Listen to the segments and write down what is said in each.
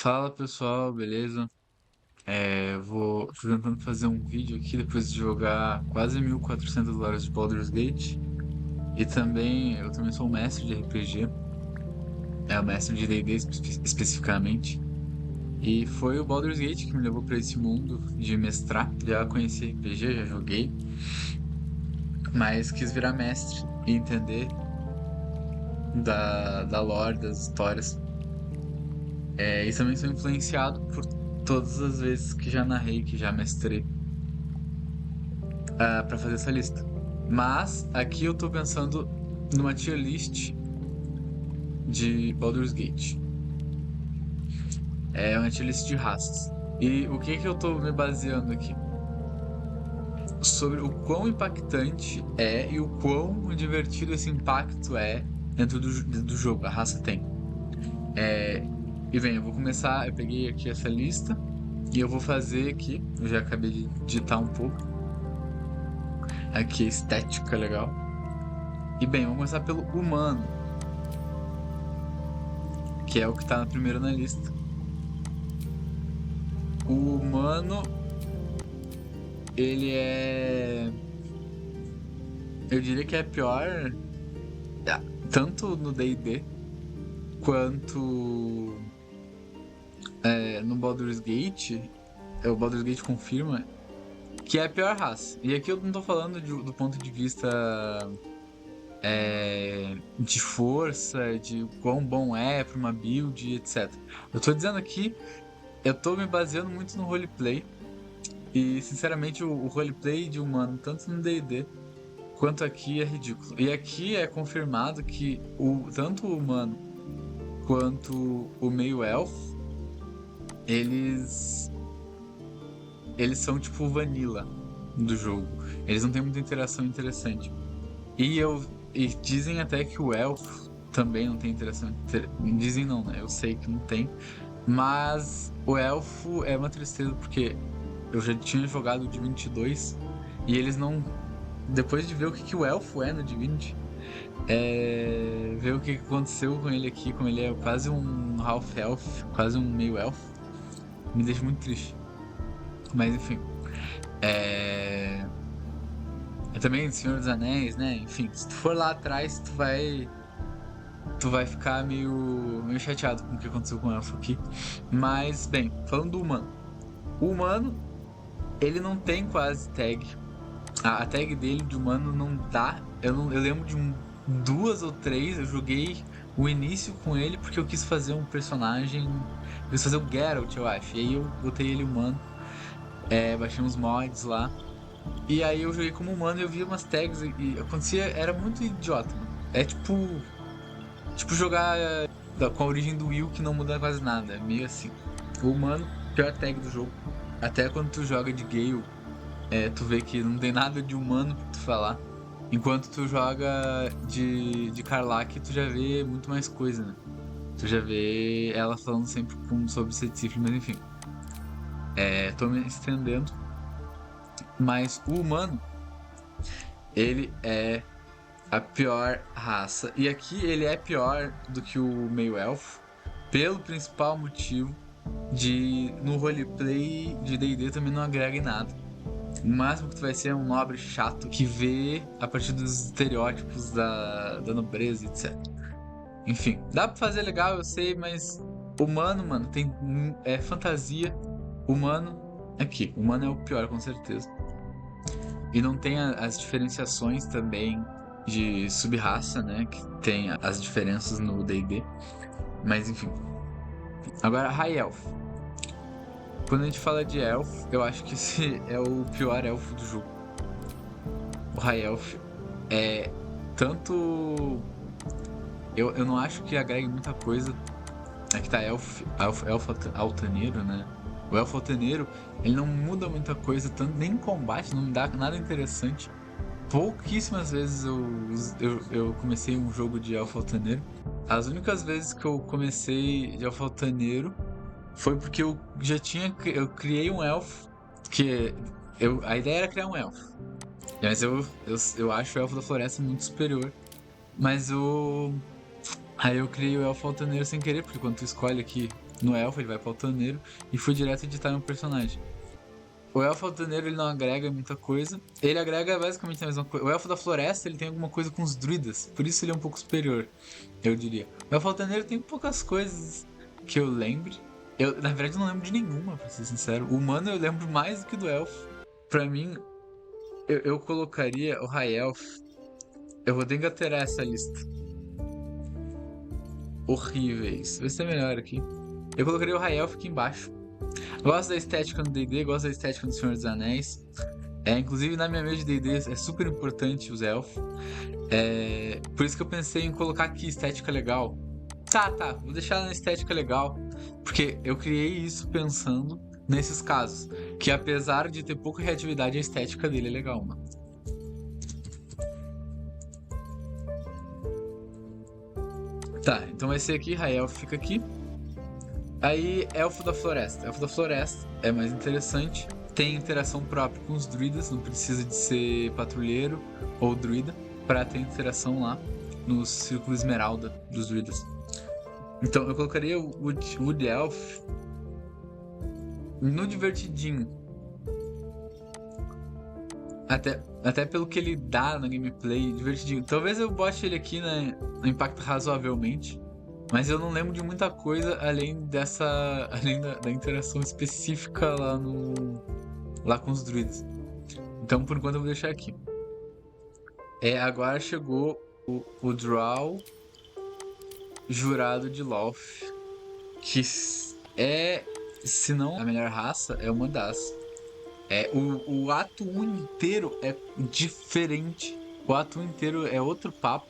Fala pessoal, beleza? Tô tentando fazer um vídeo aqui depois de jogar quase US$ 1.400 de Baldur's Gate. E também, eu também sou um mestre de RPG, o mestre de D&D especificamente. E foi o Baldur's Gate que me levou para esse mundo de mestrar. Já conheci RPG, já joguei, mas quis virar mestre e entender da lore, das histórias. E também sou influenciado por todas as vezes que já narrei, que já mestrei. Pra fazer essa lista. Mas aqui eu tô pensando numa tier list de Baldur's Gate. É uma tier list de raças. E o que que eu tô me baseando aqui? Sobre o quão impactante é e o quão divertido esse impacto é dentro do jogo, a raça tem. E bem, eu vou começar, eu peguei aqui essa lista e eu vou fazer aqui, eu já acabei de digitar um pouco. Aqui a estética legal. E bem, vamos começar pelo humano, que é o que tá primeiro na lista. O humano, ele é. Eu diria que é pior, tanto no D&D quanto no Baldur's Gate. O Baldur's Gate confirma que é a pior raça. E aqui eu não tô falando do ponto de vista de força, de quão bom é pra uma build, etc. Eu tô dizendo aqui, eu tô me baseando muito no roleplay. E sinceramente o roleplay de humano, tanto no D&D quanto aqui, é ridículo. E aqui é confirmado que tanto o humano quanto o meio-elfo, eles são tipo vanilla do jogo. Eles não têm muita interação interessante. E dizem até que o elfo também não tem interação. Dizem não, né? Eu sei que não tem. Mas o elfo é uma tristeza porque eu já tinha jogado o Divinity 2 e eles não. Depois de ver o que o elfo é no Divinity, ver o que aconteceu com ele aqui, como ele é quase um half-elf, quase um meio-elfo, me deixa muito triste. Mas enfim. É... É também Senhor dos Anéis, né? Enfim, se tu for lá atrás, tu vai ficar meio chateado com o que aconteceu com o elfo aqui. Mas, bem, falando do humano. O humano, ele não tem quase tag. A tag dele de humano não dá. Eu lembro de duas ou três. Eu joguei o início com ele porque eu quis fazer um personagem. Eu quis fazer o Geralt, eu acho. E aí eu botei ele humano. Baixei uns mods lá. E aí eu joguei como humano e eu vi umas tags e acontecia. Era muito idiota, mano. É tipo jogar com a origem do Will que não muda quase nada. É meio assim. O humano, pior tag do jogo. Até quando tu joga de Gale. Tu vê que não tem nada de humano pra tu falar. Enquanto tu joga de Karlach, tu já vê muito mais coisa, né? Tu já vê ela falando sempre sobre ser Sith, mas enfim. Tô me estendendo. Mas o humano, ele é a pior raça. E aqui ele é pior do que o meio-elfo, pelo principal motivo de no roleplay de D&D também não agrega em nada. O máximo que tu vai ser é um nobre chato que vê a partir dos estereótipos da nobreza, etc. Enfim, dá pra fazer legal, eu sei, mas humano, mano, tem fantasia. Humano, aqui, humano é o pior, com certeza. E não tem as diferenciações também de sub-raça, né? Que tem as diferenças no D&D. Mas enfim. Agora, High Elf. Quando a gente fala de elfo, eu acho que esse é o pior elfo do jogo. O High Elf é tanto. Eu não acho que agregue muita coisa. Aqui tá elfo altaneiro, né? O elfo altaneiro, ele não muda muita coisa, tanto nem em combate, não dá nada interessante. Pouquíssimas vezes eu comecei um jogo de elfo altaneiro. As únicas vezes que eu comecei de elfo altaneiro foi porque eu criei um elfo que a ideia era criar um elfo. Mas eu acho o elfo da floresta muito superior. Mas aí eu criei o elfo altaneiro sem querer, porque quando tu escolhe aqui no elfo, ele vai pro altaneiro e foi direto editar um personagem. O elfo altaneiro ele não agrega muita coisa, ele agrega basicamente a mesma coisa. O elfo da floresta ele tem alguma coisa com os druidas, por isso ele é um pouco superior, eu diria. O elfo altaneiro tem poucas coisas que eu lembre. Eu, na verdade, não lembro de nenhuma, pra ser sincero. O humano eu lembro mais do que do elfo. Pra mim, eu colocaria o High Elf. Eu vou ter que alterar essa lista. Horríveis. Vai ser melhor aqui. Eu colocaria o High Elf aqui embaixo. Gosto da estética no D&D, gosto da estética do Senhor dos Anéis. Inclusive na minha mesa de D&D é super importante os elfos. Por isso que eu pensei em colocar aqui estética legal. Tá, vou deixar na estética legal. Porque eu criei isso pensando nesses casos. Que apesar de ter pouca reatividade, a estética dele é legal, mano. Tá, então vai ser aqui, High Elf fica aqui. Aí, Elfo da Floresta. Elfo da Floresta é mais interessante. Tem interação própria com os druidas, não precisa de ser patrulheiro ou druida para ter interação lá no Círculo Esmeralda dos druidas. Então eu colocaria o Wood Elf no divertidinho. Até pelo que ele dá na gameplay, divertidinho. Talvez eu bote ele aqui no impacto razoavelmente. Mas eu não lembro de muita coisa além da interação específica lá com os druids. Então por enquanto eu vou deixar aqui. Agora chegou o Drow Jurado de Loth, que é, se não a melhor raça, é uma das. O ato 1 inteiro é diferente. O ato 1 inteiro é outro papo.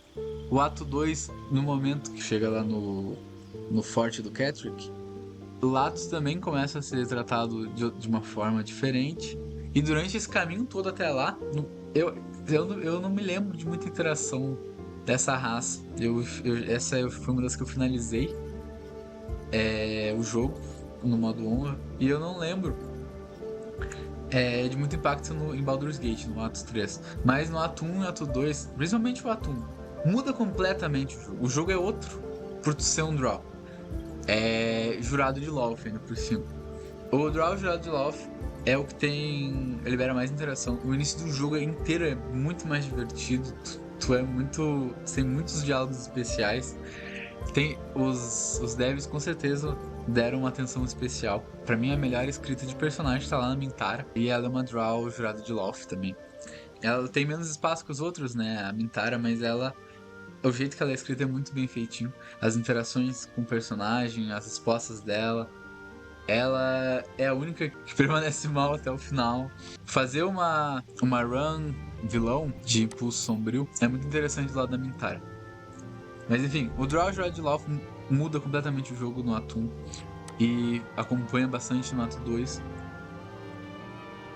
O ato 2, no momento que chega lá no forte do Catrick, Latos também começa a ser tratado de uma forma diferente. E durante esse caminho todo até lá, eu não me lembro de muita interação dessa raça. Essa foi uma das que eu finalizei o jogo no modo honra. E eu não lembro de muito impacto em Baldur's Gate, no Ato 3. Mas no Ato 1 e Ato 2, principalmente o Ato 1, muda completamente o jogo. O jogo é outro por tu ser um Drow. Jurado de Loth ainda por cima. O Drow Jurado de Loth é o que libera mais interação. O início do jogo inteiro é muito mais divertido. Tem muitos diálogos especiais. Os devs com certeza deram uma atenção especial. Pra mim, a melhor escrita de personagem tá lá na Mintara. E ela é uma Drow Jurado de Loth também. Ela tem menos espaço que os outros, né? A Mintara, mas o jeito que ela é escrita é muito bem feitinho. As interações com o personagem, as respostas dela. Ela é a única que permanece mal até o final. Fazer uma run vilão de Impulso Sombrio é muito interessante do lado da Mintara. Mas enfim, o Drow Jurado de Loth muda completamente o jogo no Ato 1 e acompanha bastante no Ato 2.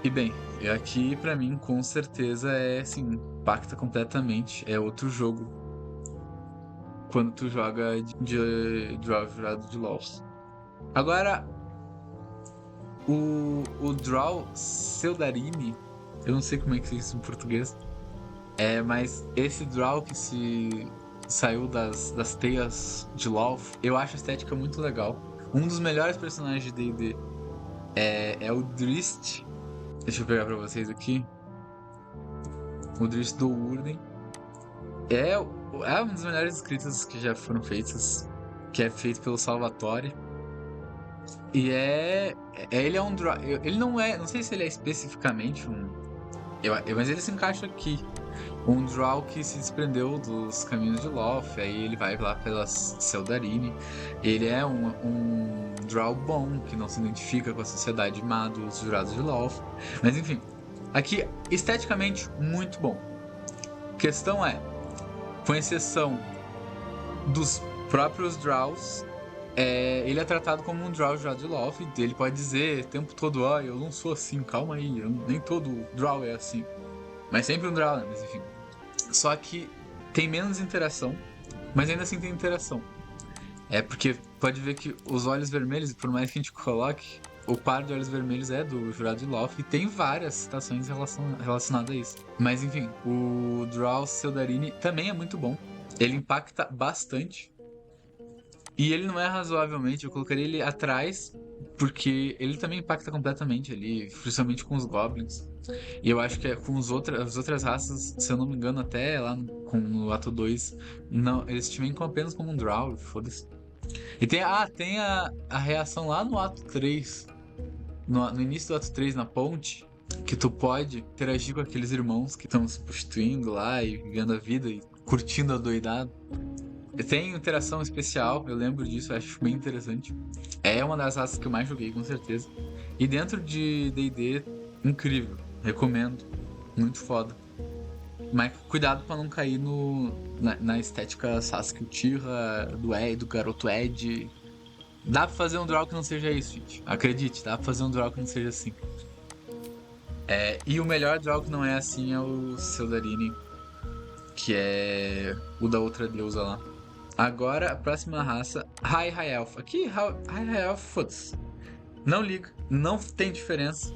E bem, aqui pra mim com certeza impacta completamente. É outro jogo quando tu joga de Drow Jurado de Loth. Agora, o Drow Seldarini, eu não sei como é que se diz isso em português, mas esse Drow que saiu das teias de Loth, eu acho a estética muito legal. Um dos melhores personagens de D&D é o Drist. Deixa eu pegar pra vocês aqui. O Drist do Urden. É uma das melhores escritas que já foram feitas, que é feito pelo Salvatore. E ele é um Drow. Ele não sei se ele é especificamente mas ele se encaixa aqui. Um Drow que se desprendeu dos caminhos de Loth, aí ele vai lá pelas Seldarini. Ele é um Drow bom, que não se identifica com a sociedade má dos Jurados de Loth. Mas enfim, aqui, esteticamente, muito bom. A questão com exceção dos próprios Drows, ele é tratado como um Drow Jurado de Loth. Ele pode dizer o tempo todo, eu não sou assim, calma aí, nem todo Drow é assim. Mas sempre um Drow, né? Mas enfim. Só que tem menos interação, mas ainda assim tem interação. Porque pode ver que os olhos vermelhos, por mais que a gente coloque, o par de olhos vermelhos é do Jurado de Loth e tem várias citações relacionadas a isso. Mas enfim, o Drow Seldarini também é muito bom. Ele impacta bastante. E ele não é razoavelmente, eu colocaria ele atrás, porque ele também impacta completamente ali, principalmente com os goblins. E eu acho que com as outras raças, se eu não me engano, até lá no ato 2 não, eles te veem apenas como um Drow, foda-se. E tem a reação lá no ato 3 no início do ato 3 na ponte, que tu pode interagir com aqueles irmãos que estão se prostituindo lá e vivendo a vida e curtindo a doidada. Tem interação especial, eu lembro disso, eu acho bem interessante. É uma das raças que eu mais joguei, com certeza. E dentro de D&D, incrível, recomendo, muito foda. Mas cuidado pra não cair na estética Sasuke Uchiha, do garoto Ed. Dá pra fazer um draw que não seja isso, gente. Acredite, dá pra fazer um draw que não seja assim. E o melhor draw que não é assim é o Seldarine, que é o da outra deusa lá. Agora, a próxima raça, High Elf. Aqui, High Elf, foda-se. Não liga, não tem diferença.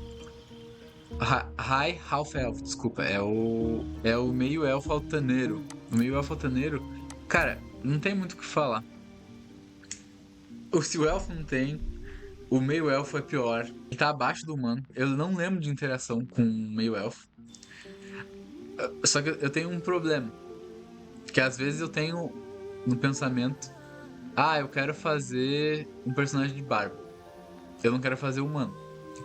High Half Elf, desculpa, é o meio elfo altaneiro. O meio elfo altaneiro, cara, não tem muito o que falar. Se o elfo não tem, o meio elfo é pior. Ele tá abaixo do humano. Eu não lembro de interação com o meio elfo. Só que eu tenho um problema. Que às vezes eu tenho no pensamento: eu quero fazer um personagem de barba. Eu não quero fazer humano.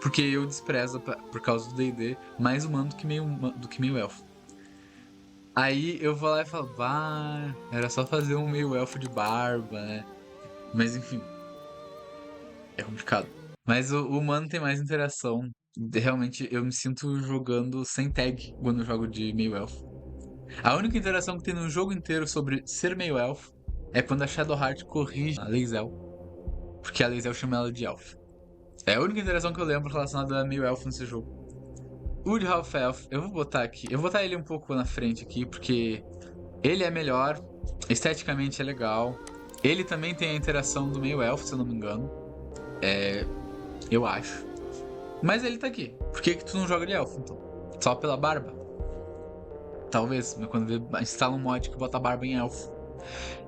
Porque eu desprezo, por causa do D&D, mais humano do que meio elfo. Aí eu vou lá e falo: era só fazer um meio elfo de barba, né? Mas enfim, é complicado. Mas o humano tem mais interação. Realmente, eu me sinto jogando sem tag quando eu jogo de meio elfo. A única interação que tem no jogo inteiro sobre ser meio elfo é quando a Shadowheart corrige a Lae'zel, porque a Lae'zel chama ela de elfo. É a única interação que eu lembro relacionada a meio elfo nesse jogo. O de Half Elf, eu vou botar aqui. Eu vou botar ele um pouco na frente aqui, porque ele é melhor, esteticamente é legal. Ele também tem a interação do meio elfo, se eu não me engano. Eu acho. Mas ele tá aqui. Por que tu não joga de elfo, então? Só pela barba? Talvez, mas quando instala um mod que bota a barba em elfo.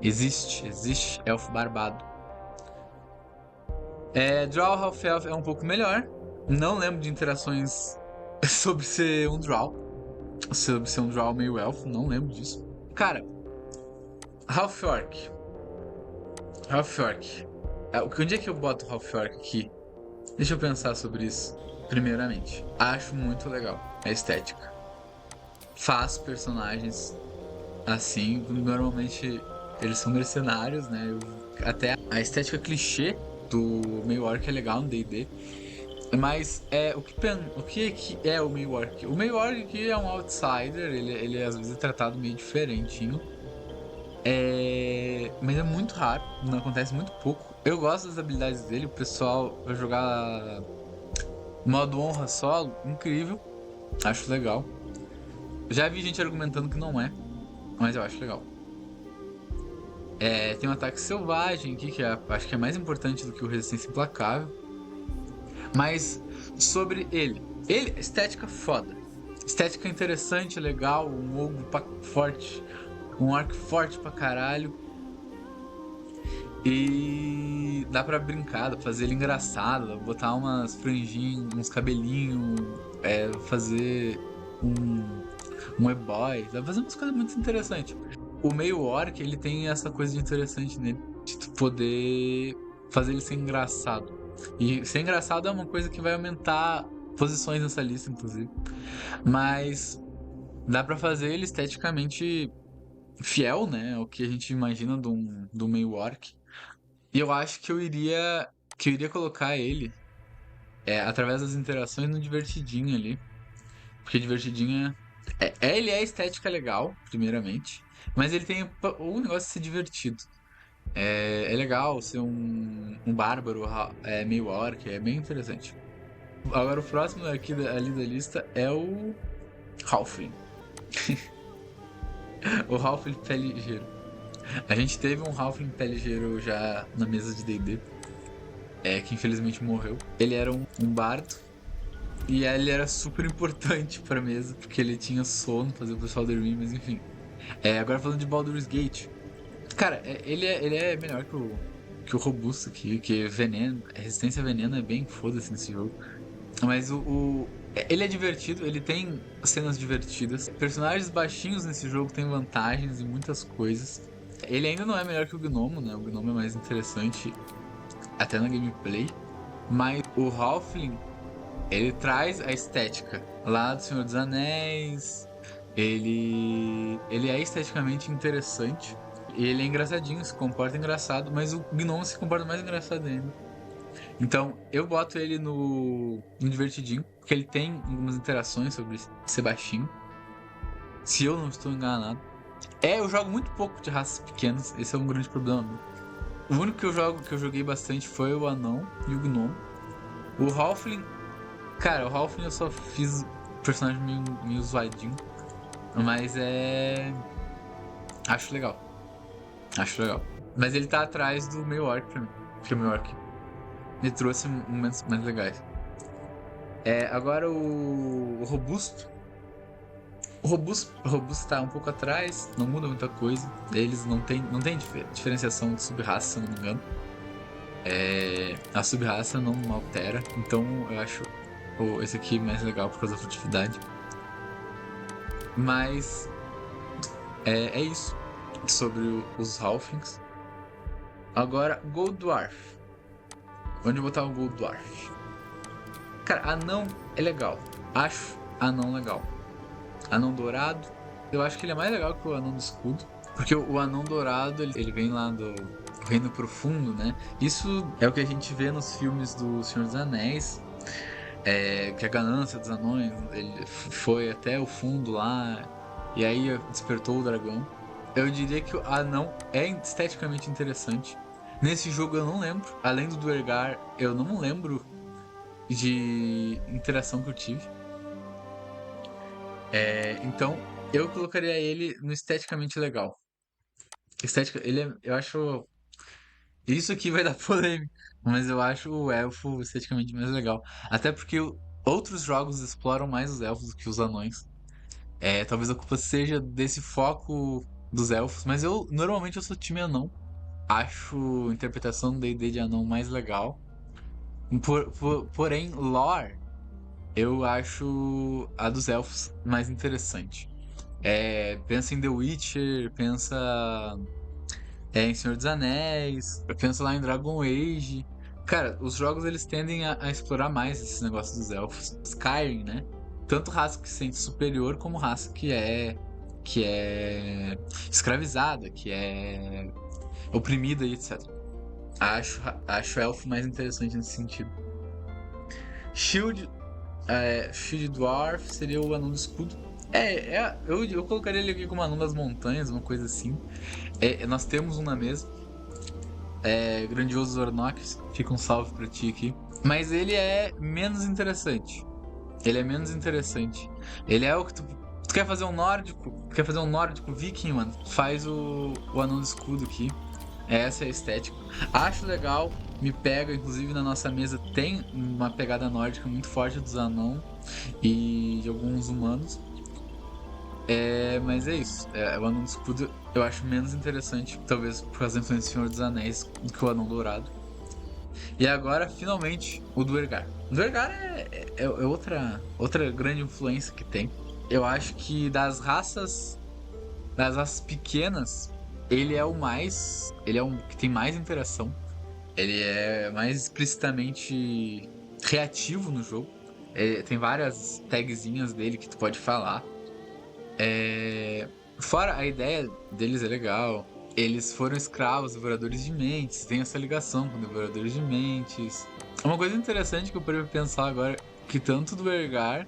Existe elfo barbado. Drow Half Elf é um pouco melhor. Não lembro de interações sobre ser um Drow. Sobre ser um Drow meio elfo, não lembro disso. Cara, Half Orc. Half Orc. Onde é que eu boto Half Orc aqui? Deixa eu pensar sobre isso. Primeiramente, acho muito legal a estética. Faço personagens assim, normalmente eles são mercenários, né? Até a estética clichê do meio orc é legal no D&D. Mas o que é o meio orc? O meio orc aqui é um outsider, ele às vezes é tratado meio diferentinho. Mas é muito raro, não acontece muito pouco. Eu gosto das habilidades dele, o pessoal vai jogar modo honra solo, incrível, acho legal. Já vi gente argumentando que não é, mas eu acho legal. Tem um ataque selvagem aqui, que acho que é mais importante do que o resistência implacável. Mas sobre ele, estética foda. Estética interessante, legal, um ogro forte, um arco forte pra caralho. E dá pra brincar, dá pra fazer ele engraçado, botar umas franjinhas, uns cabelinhos, fazer um e-boy, dá pra fazer umas coisas muito interessantes. O meio orc, ele tem essa coisa de interessante nele, de tu poder fazer ele ser engraçado. E ser engraçado é uma coisa que vai aumentar posições nessa lista, inclusive. Mas dá pra fazer ele esteticamente fiel, né? Ao que a gente imagina do meio orc. E eu acho que eu iria colocar ele através das interações no Divertidinho ali. Porque Divertidinho ele é estética legal, primeiramente. Mas ele tem o negócio de ser divertido. É legal ser um bárbaro meio orc, é bem interessante. Agora o próximo aqui ali da lista é o Halfling. O Halfling pé ligeiro. A gente teve um Halfling pé ligeiro já na mesa de D&D, que infelizmente morreu. Ele era um bardo e ele era super importante pra mesa, porque ele tinha sono, fazia o pessoal dormir, mas enfim. Agora falando de Baldur's Gate. Cara, ele é melhor que que o robusto aqui, que veneno, resistência a veneno é bem foda-se nesse jogo. Mas ele é divertido, ele tem cenas divertidas. Personagens baixinhos nesse jogo têm vantagens em muitas coisas. Ele ainda não é melhor que o Gnomo, né? O Gnomo é mais interessante até na gameplay. Mas o Halfling, ele traz a estética lá do Senhor dos Anéis. Ele é esteticamente interessante. E ele é engraçadinho, se comporta engraçado, mas o Gnomo se comporta mais engraçado ainda. Então, eu boto ele no divertidinho, porque ele tem algumas interações sobre ser baixinho. Se eu não estou enganado. Eu jogo muito pouco de raças pequenas, esse é um grande problema meu. O único que eu joguei bastante foi o Anão e o Gnomo. O Halfling, cara, o Halfling eu só fiz personagem meio zoadinho. Mas acho legal. Acho legal. Mas ele tá atrás do meio orc pra mim. Porque o meio orc me trouxe momentos mais legais. Agora o Robusto. O Robusto tá um pouco atrás, não muda muita coisa. Eles não tem diferenciação de sub-raça, se eu não me engano. A sub-raça não altera. Então eu acho esse aqui mais legal por causa da furtividade. Mas é isso sobre os Halflings. Agora, Gold Dwarf. Onde eu botar o Gold Dwarf? Cara, anão é legal. Acho anão legal. Anão dourado, eu acho que ele é mais legal que o anão do escudo. Porque o anão dourado, ele vem lá do Reino Profundo, né? Isso é o que a gente vê nos filmes do Senhor dos Anéis. Que a ganância dos anões, ele foi até o fundo lá. E aí despertou o dragão. Eu diria que o anão é esteticamente interessante. Nesse jogo eu não lembro. Além do Duergar, eu não lembro de interação que eu tive. Então, eu colocaria ele no esteticamente legal. Eu acho... Isso aqui vai dar polêmica, mas eu acho o elfo esteticamente mais legal. Até porque outros jogos exploram mais os elfos do que os anões. Talvez a culpa seja desse foco dos elfos, mas normalmente eu sou time anão. Acho a interpretação do D&D de anão mais legal. Porém, lore, eu acho a dos elfos mais interessante. Pensa em The Witcher, pensa em Senhor dos Anéis, pensa lá em Dragon Age. Cara, os jogos eles tendem a explorar mais esses negócios dos elfos. Skyrim, né? Tanto raça que se sente superior como raça que é escravizada, que é oprimida e etc. Acho elfo mais interessante nesse sentido. Shield Dwarf seria o anão do escudo. Eu colocaria ele aqui como anão das montanhas, uma coisa assim. Nós temos um na mesa. Grandioso Zornox, fica um salve pra ti aqui. Mas ele é menos interessante. Ele é o que tu quer fazer um nórdico? Quer fazer um nórdico viking, mano? Faz o anão do escudo aqui. Essa é a estética. Acho legal, me pega, inclusive na nossa mesa tem uma pegada nórdica muito forte dos anão e de alguns humanos. Mas é isso. O anão do escudo eu acho menos interessante, talvez por causa da influência do Senhor dos Anéis, do que o anão dourado. E agora, finalmente, o Duergar. O Duergar é outra grande influência que tem. Eu acho que das raças pequenas, ele é o que tem mais interação. Ele é mais explicitamente reativo no jogo. Tem várias tagzinhas dele que tu pode falar. Fora a ideia deles é legal. Eles foram escravos, devoradores de mentes. Tem essa ligação com devoradores de mentes. Uma coisa interessante que eu parei pra pensar agora, que tanto do Duergar,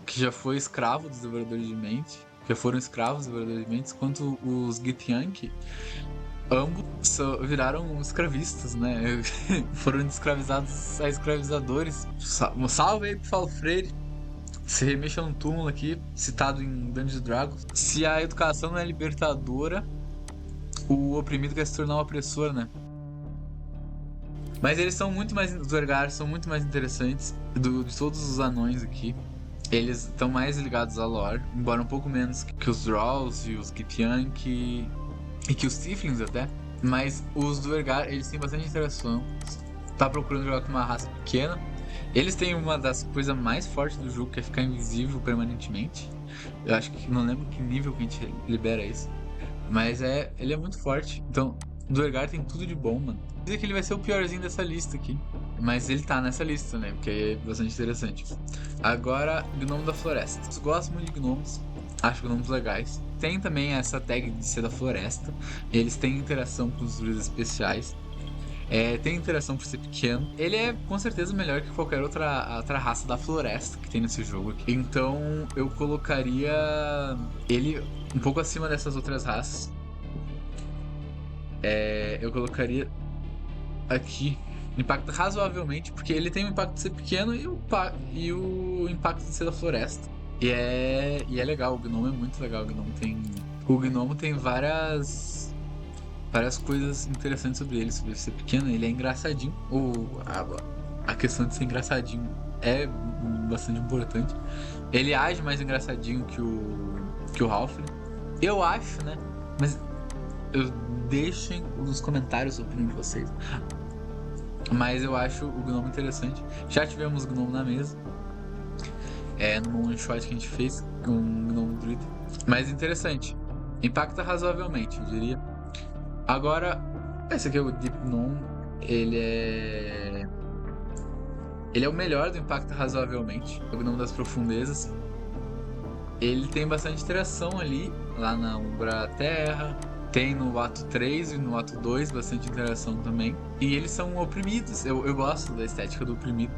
que já foi escravo dos devoradores de mentes, já foram escravos dos devoradores de mentes, quanto os Githyanki, ambos viraram escravistas, né? Foram escravizados a escravizadores. Um salve aí pro Paulo Freire. Se remexa no túmulo aqui, citado em Dungeons & Dragons. Se a educação não é libertadora, o oprimido quer se tornar um opressor, né? Mas eles são muito mais... Os Duergar são muito mais interessantes de todos os anões aqui. Eles estão mais ligados à lore, embora um pouco menos que os Drolls e os Githyanki e que os Tieflings até. Mas os do Ergar, eles têm bastante interação. Tá procurando jogar com uma raça pequena. Eles têm uma das coisas mais fortes do jogo, que é ficar invisível permanentemente. Eu acho que não lembro que nível que a gente libera isso. Mas ele é muito forte. Então, o Duergar tem tudo de bom, mano. Dizem que ele vai ser o piorzinho dessa lista aqui. Mas ele tá nessa lista, né? Porque é bastante interessante. Agora, Gnomo da Floresta. Eu gosto muito de gnomos. Acho gnomos legais. Tem também essa tag de ser da floresta. Eles têm interação com os druidas especiais. Tem interação por ser pequeno. Ele é com certeza melhor que qualquer outra raça da floresta que tem nesse jogo aqui. Então eu colocaria ele um pouco acima dessas outras raças. Eu colocaria aqui impacto razoavelmente, porque ele tem o impacto de ser pequeno e o impacto de ser da floresta. E é legal, o gnomo é muito legal. O gnomo tem várias coisas interessantes sobre ele ser pequeno. Ele é engraçadinho. A questão de ser engraçadinho é bastante importante. Ele age mais engraçadinho que o Halfling. Eu acho, né? Mas deixem nos comentários a opinião de vocês. Mas eu acho o gnomo interessante. Já tivemos gnomo na mesa. No one shot que a gente fez com um gnomo druida. Mas interessante. Impacta razoavelmente, eu diria. Agora, esse aqui é o Deep Gnome. Ele é o melhor do impacto razoavelmente. O Gnome das Profundezas. Ele tem bastante interação ali, lá na Umbra Terra. Tem no ato 3 e no ato 2 bastante interação também. E eles são oprimidos. Eu gosto da estética do oprimido.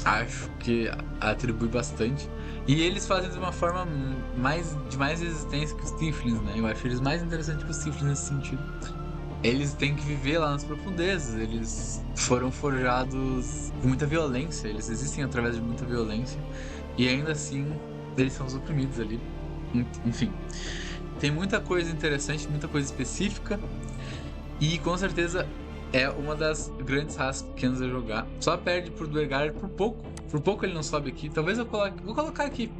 Acho que atribui bastante. E eles fazem de uma forma de mais resistência que os Tieflings, né? Eu acho eles mais interessantes que os Tieflings nesse sentido. Eles têm que viver lá nas profundezas. Eles foram forjados com muita violência. Eles existem através de muita violência. E ainda assim, eles são os oprimidos ali. Enfim. Tem muita coisa interessante, muita coisa específica. E com certeza é uma das grandes raças pequenas a jogar. Só perde pro Duergar por pouco. Por pouco ele não sobe aqui. Talvez eu coloque. Vou colocar aqui.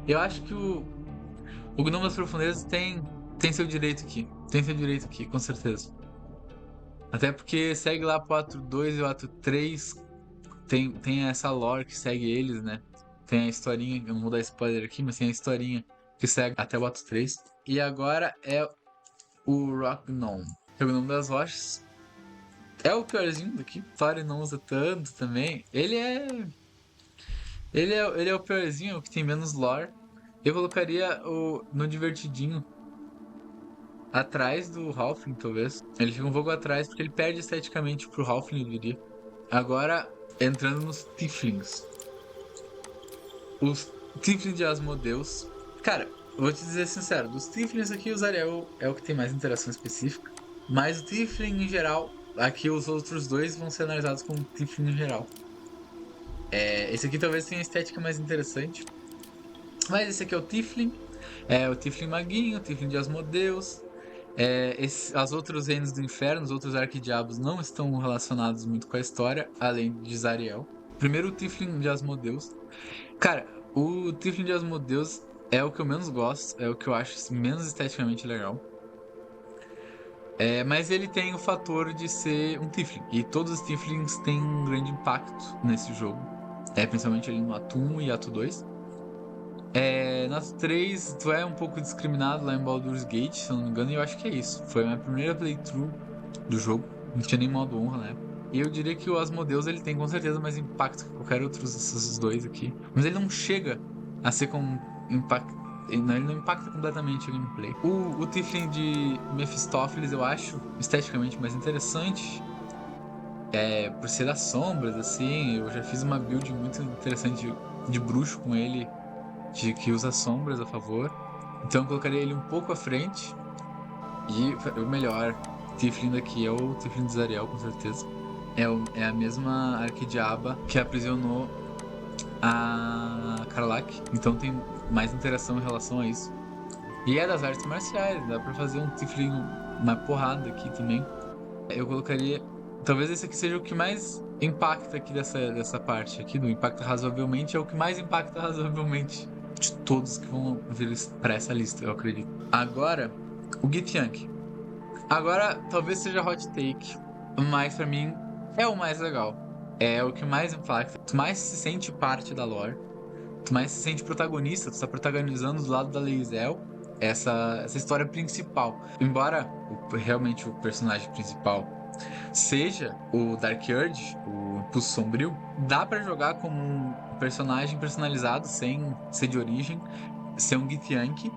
Eu acho que o Gnome das Profundezas tem seu direito aqui. Tem seu direito aqui, com certeza. Até porque segue lá pro ato 2 e o ato 3. Tem essa lore que segue eles, né? Tem a historinha, eu não vou dar spoiler aqui, mas tem a historinha que segue até o ato 3. E agora é o Rock Gnome. É o Gnome das Rochas. É o piorzinho daqui. Claro, ele não usa tanto também. Ele é o piorzinho, o que tem menos lore. Eu colocaria no divertidinho. Atrás do Halfling, talvez. Ele fica um pouco atrás, porque ele perde esteticamente pro Halfling, eu diria. Agora, entrando nos Tieflings. Os Tieflings de Asmodeus. Cara, vou te dizer sincero, dos Tieflings aqui, o Zariel é o que tem mais interação específica. Mas o Tiefling em geral, aqui os outros dois vão ser analisados como Tiefling em geral. Esse aqui talvez tenha a estética mais interessante. Mas esse aqui é o Tiefling. É o Tiefling Maguinho, o Tiefling de Asmodeus. Os outros reinos do inferno, os outros arquidiabos não estão relacionados muito com a história, além de Zariel. Primeiro o Tiefling de Asmodeus. Cara, o Tiefling de Asmodeus é o que eu menos gosto, é o que eu acho menos esteticamente legal. Mas ele tem o fator de ser um Tiefling, e todos os Tieflings têm um grande impacto nesse jogo. Principalmente ali no ato 1 e ato 2. No ato 3, tu é um pouco discriminado lá em Baldur's Gate, se eu não me engano, e eu acho que é isso. Foi a minha primeira playthrough do jogo, não tinha nem modo honra na época. E eu diria que o Asmodeus ele tem com certeza mais impacto que qualquer outro desses dois aqui. Mas ele não chega a ser com impacto. Ele não impacta completamente o gameplay. O Tiefling de Mephistopheles eu acho esteticamente mais interessante. Por ser das sombras, assim. Eu já fiz uma build muito interessante de bruxo com ele, que usa sombras a favor. Então eu colocaria ele um pouco à frente. E o melhor Tiefling daqui é o Tiefling de Zariel, com certeza. É a mesma arquidiaba que aprisionou a Karlach. Então tem mais interação em relação a isso. E é das artes marciais, dá pra fazer um Tiefling, uma porrada aqui também. Eu colocaria... Talvez esse aqui seja o que mais impacta aqui dessa parte aqui, do impacta razoavelmente. É o que mais impacta razoavelmente de todos que vão vir pra essa lista, eu acredito. Agora, o Githyank. Agora, talvez seja hot take, mas pra mim é o mais legal. É o que mais impacta. Tu mais se sente parte da lore. Tu mais se sente protagonista. Tu tá protagonizando do lado da Lae'zel essa história principal. Embora realmente o personagem principal seja o Dark Urge, o Impulso Sombrio, dá pra jogar como um personagem personalizado, sem ser de origem, ser um Githyanki,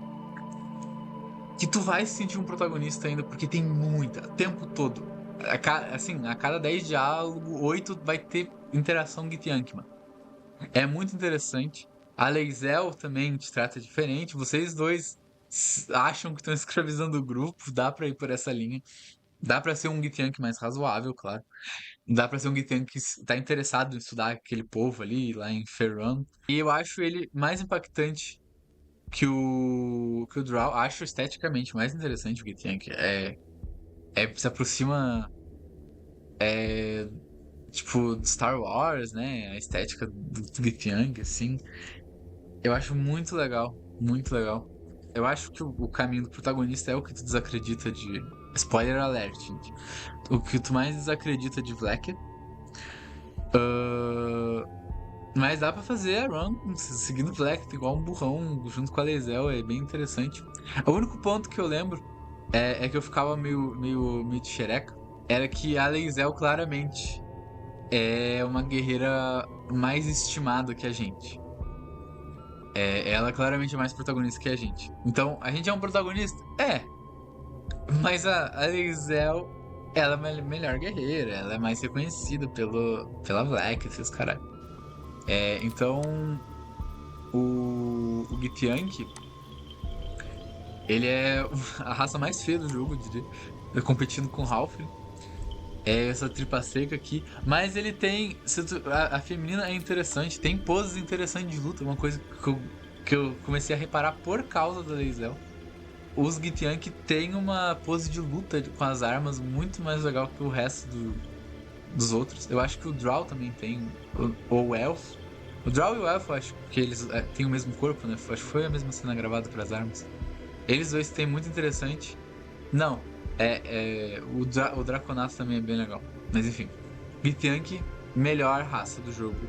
que tu vai se sentir um protagonista ainda, porque tem muita, o tempo todo. Assim, a cada 10 diálogos, 8 vai ter interação Githyanki, mano. É muito interessante. A Lae'zel também te trata diferente. Vocês dois acham que estão escravizando o grupo, dá pra ir por essa linha. Dá pra ser um Githyanki mais razoável, claro. Dá pra ser um Githyanki que tá interessado em estudar aquele povo ali, lá em Faerûn. E eu acho ele mais impactante que o Drow. Acho esteticamente mais interessante o Githyanki. Se aproxima, é, tipo, de Star Wars, né? A estética do Githyanki, assim. Eu acho muito legal, muito legal. Eu acho que o caminho do protagonista é o que tu desacredita de... Spoiler alert, gente. O que tu mais desacredita de Black. Mas dá pra fazer a run seguindo Black, igual um burrão, junto com a Lae'zel, é bem interessante. O único ponto que eu lembro é que eu ficava meio de xereca, era que a Lae'zel claramente é uma guerreira mais estimada que a gente. Ela claramente é mais protagonista que a gente. Então, a gente é um protagonista? Mas a Lae'zel, ela é a melhor guerreira, ela é mais reconhecida pela Black, esses caras. Então, o Githyanki, ele é a raça mais feia do jogo, eu diria. Competindo com o Halfling. É essa tripa seca aqui. Mas ele tem. A feminina é interessante, tem poses interessantes de luta. Uma coisa que eu comecei a reparar por causa da Lae'zel. Os Githyanki têm uma pose de luta com as armas muito mais legal que o resto dos outros. Eu acho que o Drow também tem. Ou o Elfo. O Drow e o Elfo, acho que eles têm o mesmo corpo, né? Acho que foi a mesma cena gravada para as armas. Eles dois têm muito interessante. Não, o Draconato também é bem legal. Mas enfim, Githyanki, melhor raça do jogo.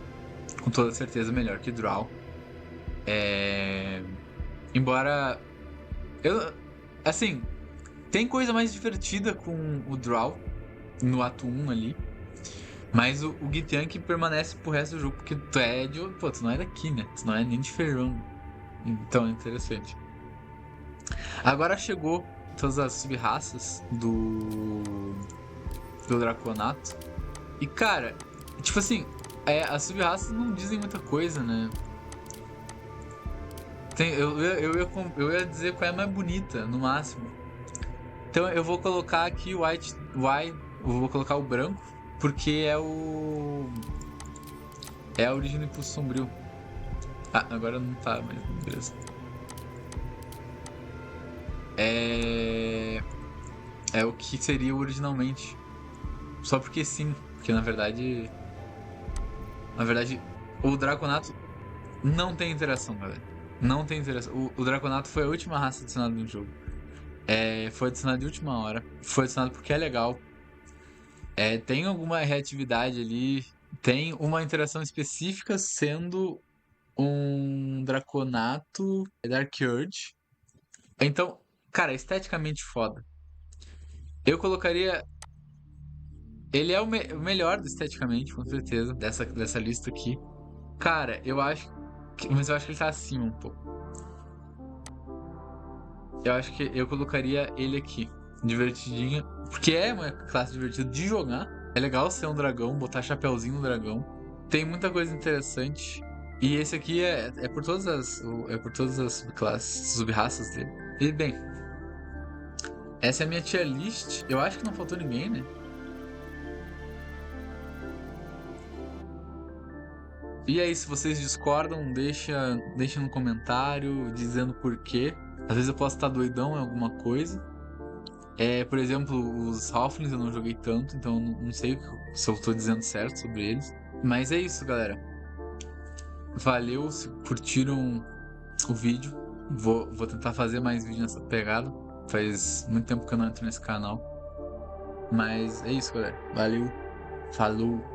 Com toda certeza, melhor que Drow. Embora. Eu, assim, tem coisa mais divertida com o Drow no ato 1 ali. Mas o Githyanki permanece pro resto do jogo, porque tu é de. Pô, tu não é daqui, né? Tu não é nem de Faerûn. Então é interessante. Agora chegou todas as sub-raças do Draconato. E cara, tipo assim, as sub-raças não dizem muita coisa, né? Eu ia dizer qual é a mais bonita, no máximo. Então eu vou colocar aqui o White. Eu vou colocar o branco, porque é a origem do Impulso Sombrio. Ah, agora não tá, mas beleza. É o que seria originalmente. Só porque sim, porque na verdade. Na verdade, o Draconato não tem interação, galera. Não tem interação. O Draconato foi a última raça adicionada no jogo. Foi adicionado de última hora. Foi adicionado porque é legal. Tem alguma reatividade ali. Tem uma interação específica sendo um Draconato Dark Urge. Então, cara, esteticamente foda. Eu colocaria. Ele é o melhor esteticamente, com certeza, dessa lista aqui. Cara, eu acho. Mas eu acho que ele tá acima um pouco. Eu acho que eu colocaria ele aqui. Divertidinho. Porque é uma classe divertida de jogar. É legal ser um dragão, botar chapéuzinho no dragão. Tem muita coisa interessante. E esse aqui é por todas as. É por todas as subclasses, sub-raças dele. E bem, essa é a minha tier list. Eu acho que não faltou ninguém, né? E aí, se vocês discordam, deixa no comentário dizendo por quê. Às vezes eu posso estar doidão em alguma coisa. Por exemplo, os Halflings eu não joguei tanto, então eu não sei se eu tô dizendo certo sobre eles. Mas é isso, galera. Valeu se curtiram o vídeo. Vou tentar fazer mais vídeo nessa pegada. Faz muito tempo que eu não entro nesse canal. Mas é isso, galera. Valeu. Falou.